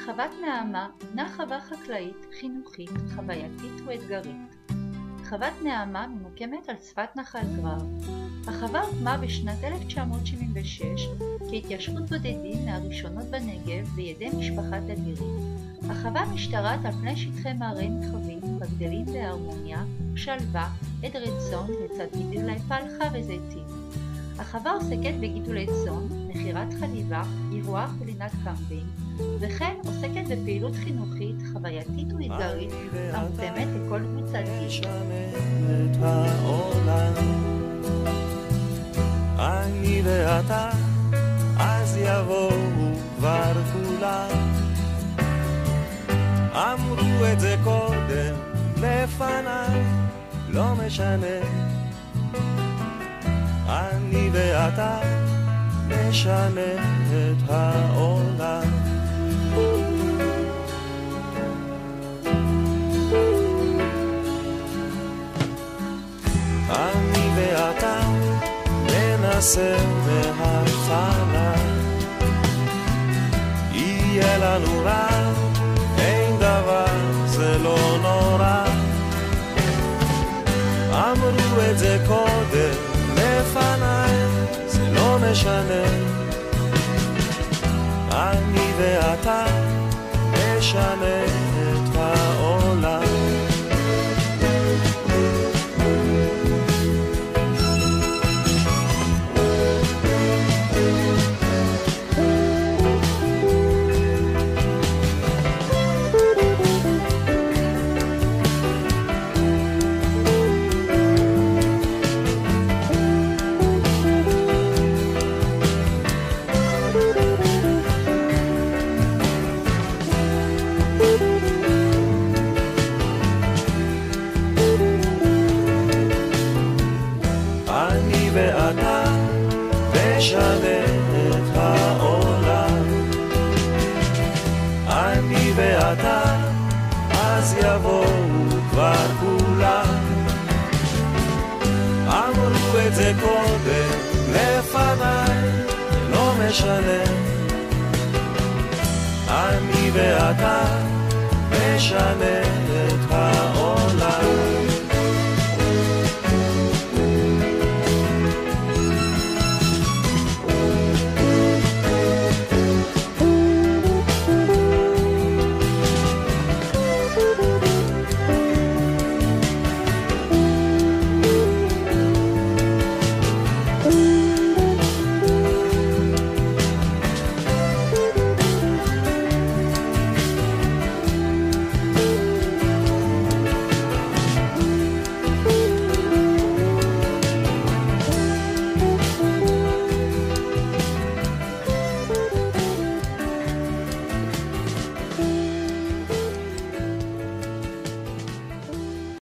חוות נעמה הינה חווה חקלאית, חינוכית, חווייתית ואתגרית. חוות נעמה ממוקמת על שפת נחל גרר. החווה הוקמה בשנת 1976 כהתיישבות בודדים מהראשונות בנגב בידי משפחת אדירים. החווה משתרעת על פני שטחי מערי מרחבים בגדלים בהרמוניה, שלווה, עדרי צאן לצד גידולי פלחה וזיתים. החווה עוסקת בגידולי צאן, מכירת חליבה, אירוח ולינת קמפינג, וכן עוסקת בפעילות חינוכית, חווייתית ואתגרית המותאמת לכל קבוצת גיל. אני ואתה, אז יבואו כבר כולם. אמרו את זה קודם לפניי, לא משנה. אני ואתה נשנה את העולם. אני ואתה ננסה מההתחלה. יהיה לנו רע, אין דבר, זה לא נורא. אמרו את זה קודם לפניי, זה לא משנה. אני ואתה נשנה את העולם. ואתה נשנה את העולם. אני ואתה, אז יבואו כבר כולם. אמרו את זה קודם לפניי, לא משנה. אני ואתה נשנה את העולם.